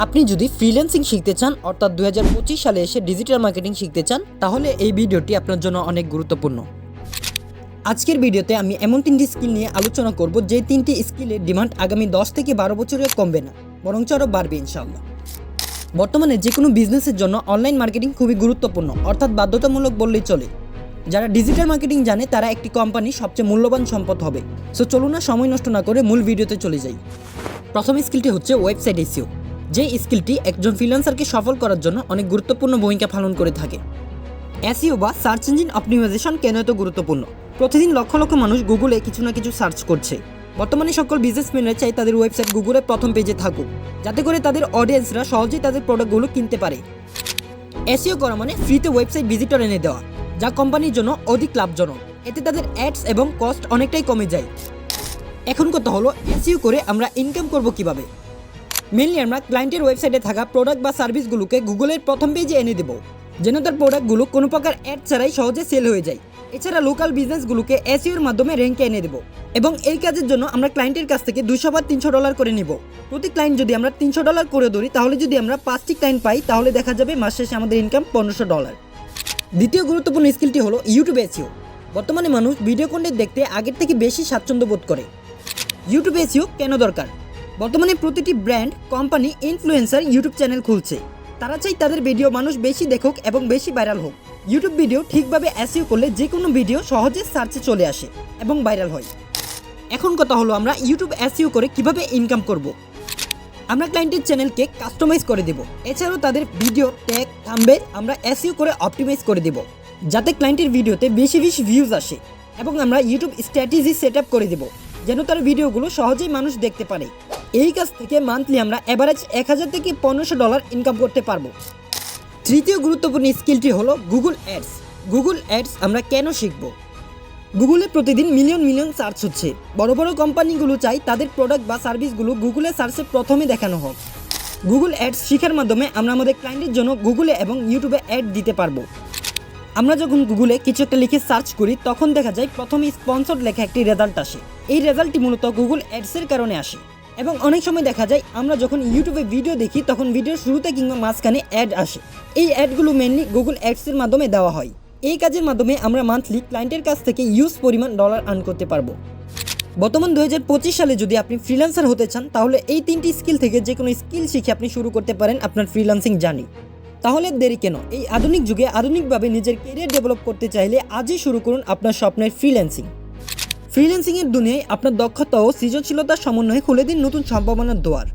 আপনি যদি ফ্রিল্যান্সিং শিখতে চান অর্থাৎ 2025 সালে এসে ডিজিটাল মার্কেটিং শিখতে চান তাহলে এই ভিডিওটি আপনার জন্য অনেক গুরুত্বপূর্ণ। আজকের ভিডিওতে আমি এমন 3টি স্কিল নিয়ে আলোচনা করব যে 3টি স্কিলের ডিমান্ড আগামী 10 থেকে 12 বছরে কমবে না, বরঞ্চ আরও বাড়বে ইনশাআল্লাহ। বর্তমানে যে কোনো বিজনেসের জন্য অনলাইন মার্কেটিং খুবই গুরুত্বপূর্ণ, অর্থাৎ বাধ্যতামূলক বললেই চলে। যারা ডিজিটাল মার্কেটিং জানে তারা একটি কোম্পানির সবচেয়ে মূল্যবান সম্পদ হবে। সো চলুন না সময় নষ্ট না করে মূল ভিডিওতে চলে যাই। প্রথম স্কিলটি হচ্ছে ওয়েবসাইট এসইও। যে স্কিলটি একজন ফ্রিল্যান্সারকে সফল করার জন্য অনেক গুরুত্বপূর্ণ ভূমিকা পালন করে থাকে। এসইও বা সার্চ ইঞ্জিন অপটিমাইজেশন কেন এত গুরুত্বপূর্ণ? প্রতিদিন লক্ষ লক্ষ মানুষ গুগলে কিছু না কিছু সার্চ করছে। বর্তমানে সকল বিজনেসম্যানরা চাই তাদের ওয়েবসাইট গুগলের প্রথম পেজে থাকুক, যাতে করে তাদের অডিয়েন্সরা সহজেই তাদের প্রোডাক্টগুলো কিনতে পারে। এসইও করা মানে ফ্রিতে ওয়েবসাইট ভিজিটর এনে দেওয়া, যা কোম্পানির জন্য অধিক লাভজনক। এতে তাদের অ্যাডস এবং কস্ট অনেকটাই কমে যায়। এখন কথা হলো, এসইও করে আমরা ইনকাম করব কিভাবে? মেনলি আমরা ক্লায়েন্টের ওয়েবসাইটে থাকা প্রোডাক্ট বা সার্ভিসগুলোকে গুগলের প্রথম পেজে এনে দেব, যেন তার প্রোডাক্টগুলো কোনো প্রকার অ্যাড ছাড়াই সহজে সেল হয়ে যায়। এছাড়া লোকাল বিজনেসগুলোকে এসইওর মাধ্যমে র্যাঙ্কে এনে দেব, এবং এই কাজের জন্য আমরা ক্লায়েন্টের কাছ থেকে $200 বা $300 করে নিব। প্রতি ক্লায়েন্ট যদি আমরা $300 করে ধরি, তাহলে যদি আমরা 5টি ক্লায়েন্ট পাই তাহলে দেখা যাবে মাস শেষে আমাদের ইনকাম $1500। দ্বিতীয় গুরুত্বপূর্ণ স্কিলটি হলো ইউটিউব এসইও। বর্তমানে মানুষ ভিডিও কন্টেন্ট দেখতে আগের থেকে বেশি স্বাচ্ছন্দ্য বোধ করে। ইউটিউব এসইও কেন দরকার? বর্তমানে প্রতিটি brand, company, influencer YouTube channel খুলছে। তারা চাই তাদের ভিডিও মানুষ বেশি দেখুক এবং বেশি ভাইরাল হোক। ইউটিউব ভিডিও ঠিকভাবে এসইও করলে যে কোনো ভিডিও সহজে সার্চে চলে আসে এবং ভাইরাল হয়। এখন কথা হলো, আমরা ইউটিউব এসইও করে কিভাবে ইনকাম করব? আমরা ক্লায়েন্টের চ্যানেলকে কাস্টমাইজ করে দেব। এছাড়াও তাদের ভিডিও ট্যাগ, থাম্বনেল আমরা এসইও করে অপটিমাইজ করে দেব, যাতে ক্লায়েন্টের ভিডিওতে বেশি বেশি ভিউজ আসে। এবং আমরা ইউটিউব স্ট্র্যাটেজি সেট আপ করে দেব, যেন তার ভিডিওগুলো সহজেই মানুষ দেখতে পারে। এই কাজ থেকে মান্থলি আমরা অ্যাভারেজ $1000 থেকে $1500 ইনকাম করতে পারবো। তৃতীয় গুরুত্বপূর্ণ স্কিলটি হলো গুগল অ্যাডস। গুগল অ্যাডস আমরা কেন শিখব? গুগলে প্রতিদিন মিলিয়ন সার্চ হচ্ছে। বড় বড় কোম্পানিগুলো চাই তাদের প্রোডাক্ট বা সার্ভিসগুলো গুগলে সার্চে প্রথমে দেখানো হোক। গুগল অ্যাডস শেখার মাধ্যমে আমরা আমাদের ক্লায়েন্টের জন্য গুগলে এবং ইউটিউবে অ্যাড দিতে পারবো। আমরা যখন গুগলে কিছু একটা লিখে সার্চ করি, তখন দেখা যায় প্রথমে স্পন্সর্ড লেখা একটি রেজাল্ট আসে। এই রেজাল্টটি মূলত গুগল অ্যাডসের কারণে আসে। এবং অনেক সময় দেখা যায় আমরা যখন ইউটিউবে ভিডিও দেখি, তখন ভিডিওর শুরুতে কিংবা মাঝখানে অ্যাড আসে। এই অ্যাডগুলো মেনলি গুগল অ্যাডসের মাধ্যমে দেওয়া হয়। এই কাজের মাধ্যমে আমরা মান্থলি ক্লায়েন্টের কাছ থেকে ইউজ পরিমাণ ডলার আর্ন করতে পারবো। বর্তমান 2025 সালে যদি আপনি ফ্রিল্যান্সার হতে চান, তাহলে এই 3টি স্কিল থেকে যে কোনো স্কিল শিখে আপনি শুরু করতে পারেন আপনার ফ্রিল্যান্সিং জার্নি। তাহলে দেরি কেন? এই আধুনিক যুগে আধুনিকভাবে নিজের ক্যারিয়ার ডেভেলপ করতে চাইলে আজই শুরু করুন আপনার স্বপ্নের ফ্রিল্যান্সিং। ফ্রিল্যান্সিংয়ের দুনিয়ায় আপনার দক্ষতা ও সৃজনশীলতার সমন্বয়ে খুলে দিন নতুন সম্ভাবনার দুয়ার।